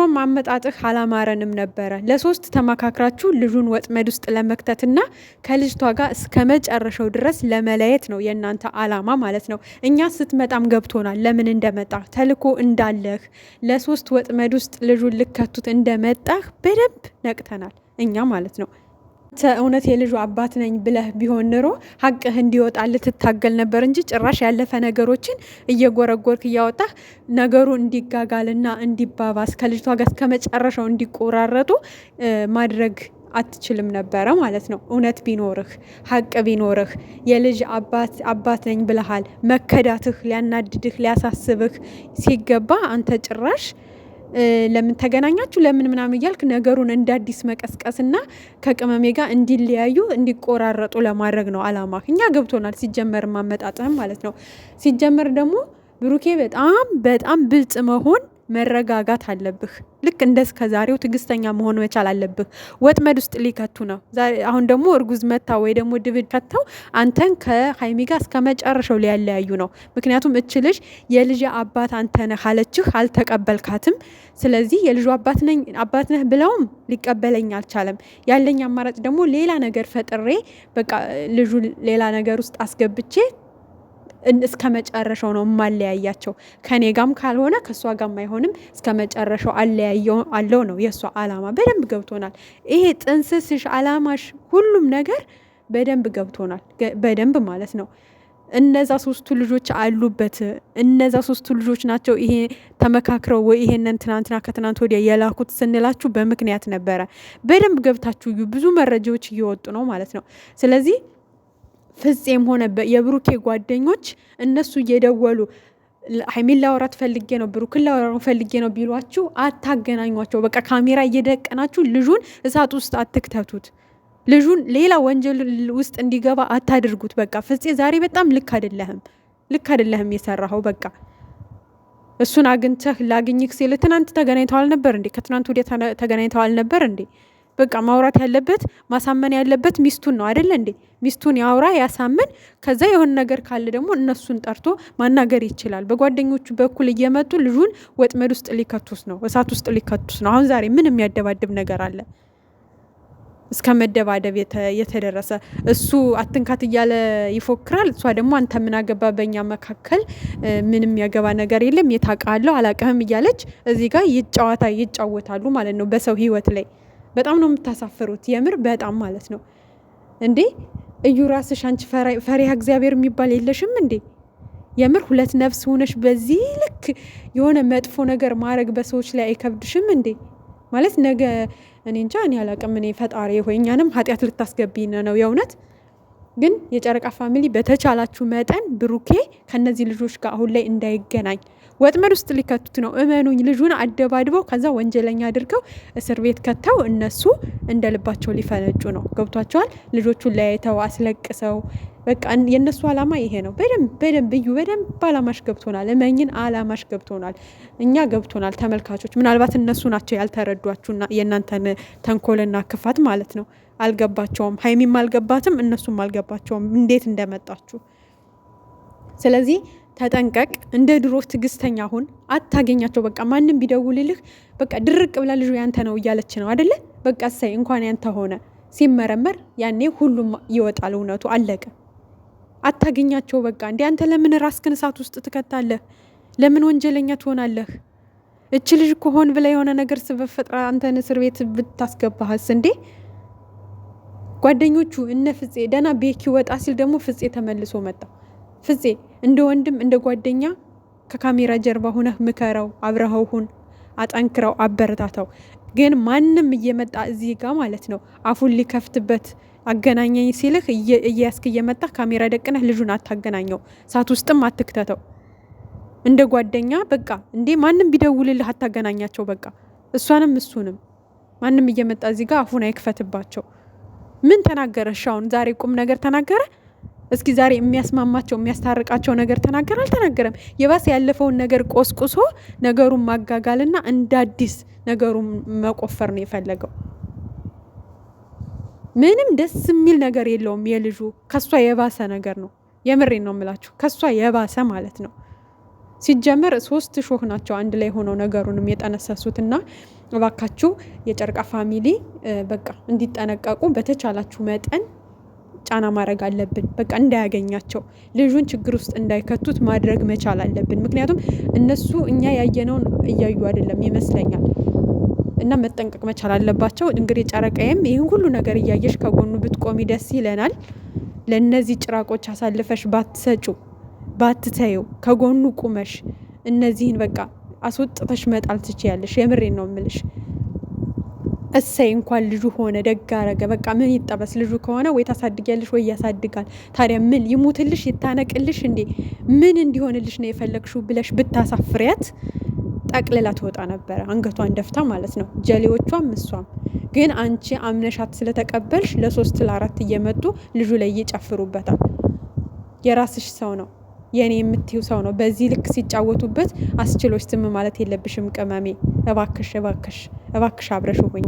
ድሮም አመጣጥህ አላማረንም ነበረ። ለሶስት ተመካክራችሁ ልጁን ወጥመድ ውስጥ ለመክተትና ከልጅቷ ጋር እስከ መጨረሻው ድረስ ለመለየት ነው የእናንተ አላማ ማለት ነው። እኛ ስትመጣም ገብቶናል ለምን እንደመጣ ተልኮ እንዳለህ ለሶስት ወጥመድ ውስጥ ልጁን ልከቱት እንደመጣህ በደንብ ነቅተናል እኛ ማለት ነው። እውነት የልጁ አባት ነኝ ብለህ ቢሆን ኖሮ ሀቅህ እንዲወጣ ልትታገል ነበር እንጂ ጭራሽ ያለፈ ነገሮችን እየጎረጎርክ እያወጣህ ነገሩ እንዲጋጋልና እንዲባባስ ከልጅቷ ጋር እስከ መጨረሻው እንዲቆራረጡ ማድረግ አትችልም ነበረ ማለት ነው። እውነት ቢኖርህ ሀቅ ቢኖርህ የልጅ አባት ነኝ ብለሃል። መከዳትህ ሊያናድድህ ሊያሳስብህ ሲገባ አንተ ጭራሽ ለምን ተገናኛችሁ ለምን ምናምን እያልክ ነገሩን እንደ አዲስ መቀስቀስና ከቅመሜ ጋር እንዲለያዩ እንዲቆራረጡ ለማድረግ ነው አላማ። እኛ ገብቶናል ሲጀመር ማመጣጥህም ማለት ነው። ሲጀመር ደግሞ ብሩኬ በጣም በጣም ብልጥ መሆን መረጋጋት አለብህ። ልክ እንደስከ ዛሬው ትግስተኛ መሆን መቻል አለብህ። ወጥመድ ውስጥ ሊከቱ ነው። አሁን ደግሞ እርጉዝ መታ ወይ ደግሞ ድብድ ከተው አንተን ከሀይሚ ጋር እስከ መጨረሻው ሊያለያዩ ነው። ምክንያቱም እች ልጅ የልጅ አባት አንተ ነህ አለችህ፣ አልተቀበልካትም። ስለዚህ የልጁ አባት ነህ ብለውም ሊቀበለኝ አልቻለም። ያለኝ አማራጭ ደግሞ ሌላ ነገር ፈጥሬ በቃ ልጁ ሌላ ነገር ውስጥ አስገብቼ እስከ መጨረሻው ነው ማለያያቸው። ከኔ ጋም ካልሆነ ከሷ ጋም አይሆንም እስከ መጨረሻው አለያየው አለው ነው የሷ አላማ። በደንብ ገብቶናል። ይሄ ጥንስስሽ አላማሽ ሁሉም ነገር በደንብ ገብቶናል። በደንብ ማለት ነው። እነዛ ሶስቱ ልጆች አሉበት። እነዛ ሶስቱ ልጆች ናቸው ይሄ ተመካክረው ወይ ይሄንን ትናንትና ከትናንት ወዲያ የላኩት ስንላችሁ በምክንያት ነበረ። በደንብ ገብታችሁ ብዙ መረጃዎች እየወጡ ነው ማለት ነው። ስለዚህ ፍፄም ሆነ የብሩኬ ጓደኞች እነሱ እየደወሉ ሀይሚን ላወራት ፈልጌ ነው ብሩክን ላወራት ፈልጌ ነው ቢሏችሁ አታገናኟቸው። በቃ ካሜራ እየደቀናችሁ ልጁን እሳት ውስጥ አትክተቱት። ልጁን ሌላ ወንጀል ውስጥ እንዲገባ አታድርጉት። በቃ ፍፄ ዛሬ በጣም ልክ አይደለህም የሰራኸው። በቃ እሱን አግኝተህ ላግኝክ ሲል ትናንት ተገናኝተዋል ነበር እንዴ? ከትናንት ወዲያ ተገናኝተዋል ነበር እንዴ? በቃ ማውራት ያለበት ማሳመን ያለበት ሚስቱን ነው አይደለ እንዴ? ሚስቱን ያውራ ያሳምን። ከዛ የሆነ ነገር ካለ ደግሞ እነሱን ጠርቶ ማናገር ይችላል። በጓደኞቹ በኩል እየመጡ ልጁን ወጥመድ ውስጥ ሊከቱስ ነው፣ እሳት ውስጥ ሊከቱስ ነው። አሁን ዛሬ ምን የሚያደባድብ ነገር አለ? እስከ መደባደብ የተደረሰ እሱ አትንካት እያለ ይፎክራል። እሷ ደግሞ አንተ ምን አገባ በእኛ መካከል ምንም ያገባ ነገር የለም የታውቃለሁ አላውቅህም እያለች እዚህ ጋር ይጫወታሉ ማለት ነው በሰው ህይወት ላይ። በጣም ነው የምታሳፍሩት የምር በጣም ማለት ነው እንዴ። እዩ ራስሽ አንቺ ፈሪሃ እግዚአብሔር የሚባል የለሽም እንዴ? የምር ሁለት ነፍስ ሆነሽ በዚህ ልክ የሆነ መጥፎ ነገር ማድረግ በሰዎች ላይ አይከብድሽም እንዴ? ማለት ነገ እኔ እንጃ እኔ አላቅም። እኔ ፈጣሪ ሆይ እኛንም ኃጢአት ልታስገቢን ነው የእውነት። ግን የጨረቃ ፋሚሊ በተቻላችሁ መጠን ብሩኬ ከነዚህ ልጆች ጋር አሁን ላይ እንዳይገናኝ ወጥመድ ውስጥ ሊከቱት ነው። እመኑኝ። ልጁን አደባድበው ከዛ ወንጀለኛ አድርገው እስር ቤት ከተው እነሱ እንደ ልባቸው ሊፈነጩ ነው። ገብቷቸዋል። ልጆቹን ለያይተው አስለቅሰው በቃ የእነሱ አላማ ይሄ ነው። በደንብ እዩ። በደንብ አላማሽ ገብቶናል። እመኝን አላማሽ ገብቶናል። እኛ ገብቶናል ተመልካቾች። ምናልባት እነሱ ናቸው ያልተረዷችሁና የእናንተን ተንኮልና ክፋት ማለት ነው። አልገባቸውም። ሀይሚም አልገባትም፣ እነሱም አልገባቸውም እንዴት እንደመጣችሁ። ስለዚህ ተጠንቀቅ። እንደ ድሮ ትግስተኛ ሁን። አታገኛቸው። በቃ ማንም ቢደውልልህ በቃ ድርቅ ብላ ልጁ ያንተ ነው እያለች ነው አይደለ? በቃ እሰይ እንኳን ያንተ ሆነ። ሲመረመር ያኔ ሁሉም ይወጣል፣ እውነቱ አለቀ። አታገኛቸው። በቃ እንዴ አንተ ለምን ራስክን እሳት ውስጥ ትከታለህ? ለምን ወንጀለኛ ትሆናለህ? እች ልጅ እኮ ሆን ብላ የሆነ ነገር ስበፈጥራ አንተን እስር ቤት ብታስገባህስ እንዴ? ጓደኞቹ እነ ፍፄ ደና ቤኪ ወጣ ሲል ደግሞ ፍፄ ተመልሶ መጣ። ፍፄ እንደ ወንድም እንደ ጓደኛ ከካሜራ ጀርባ ሆነህ ምከረው፣ አብረኸው ሁን፣ አጠንክረው፣ አበረታታው። ግን ማንም እየመጣ እዚህ ጋር ማለት ነው አፉን ሊከፍትበት አገናኘኝ ሲልህ እያስክ እየመጣ ካሜራ ደቅነህ ልጁን አታገናኘው፣ ሳት ውስጥም አትክተተው። እንደ ጓደኛ በቃ እንዴ ማንም ቢደውልልህ አታገናኛቸው። በቃ እሷንም እሱንም ማንም እየመጣ እዚህ ጋር አፉን አይክፈትባቸው። ምን ተናገረ? ሻውን ዛሬ ቁም ነገር ተናገረ? እስኪ ዛሬ የሚያስማማቸው የሚያስታርቃቸው ነገር ተናገረ? አልተናገረም። የባሰ ያለፈውን ነገር ቆስቁሶ ነገሩን ማጋጋልና እንደ አዲስ ነገሩን መቆፈር ነው የፈለገው። ምንም ደስ የሚል ነገር የለውም የልጁ። ከሷ የባሰ ነገር ነው። የምሬን ነው የምላችሁ፣ ከሷ የባሰ ማለት ነው። ሲጀመር 3 ሾህ ናቸው አንድ ላይ ሆነው ነገሩንም የጠነሰሱትና እባካችሁ የጨረቃ ፋሚሊ በቃ እንዲጠነቀቁ በተቻላችሁ መጠን ጫና ማድረግ አለብን። በቃ እንዳያገኛቸው ልጁን ችግር ውስጥ እንዳይከቱት ማድረግ መቻል አለብን። ምክንያቱም እነሱ እኛ ያየነውን እያዩ አይደለም ይመስለኛል እና መጠንቀቅ መቻል አለባቸው። እንግዲህ ጨረቃዬም ይህን ሁሉ ነገር እያየሽ ከጎኑ ብትቆሚ ደስ ይለናል። ለእነዚህ ጭራቆች አሳልፈሽ ባትሰጩ ባትተዩ ከጎኑ ቁመሽ እነዚህን በቃ አስወጥተሽ መጣል ትችያለሽ። የምሬን ነው ምልሽ። እሰይ እንኳን ልጁ ሆነ ደግ አረገ። በቃ ምን ይጠበስ ልጁ ከሆነ ወይ ታሳድጊያለሽ ወይ ያሳድጋል። ታዲያ ምን ይሙትልሽ ይታነቅልሽ እንዴ? ምን እንዲሆንልሽ ነው የፈለግሽው ብለሽ ብታሳፍሪያት ጠቅልላ ትወጣ ነበረ፣ አንገቷን ደፍታ ማለት ነው። ጀሌዎቿም እሷም ግን አንቺ አምነሻት ስለተቀበልሽ ለ3 ለ4 እየመጡ ልጁ ላይ ይጨፍሩበታል። የራስሽ ሰው ነው የኔ የምትዩ ሰው ነው። በዚህ ልክ ሲጫወቱበት አስችሎች ዝም ማለት የለብሽም ቅመሜ። እባክሽ እባክሽ እባክሽ አብረሽ ሁኝ።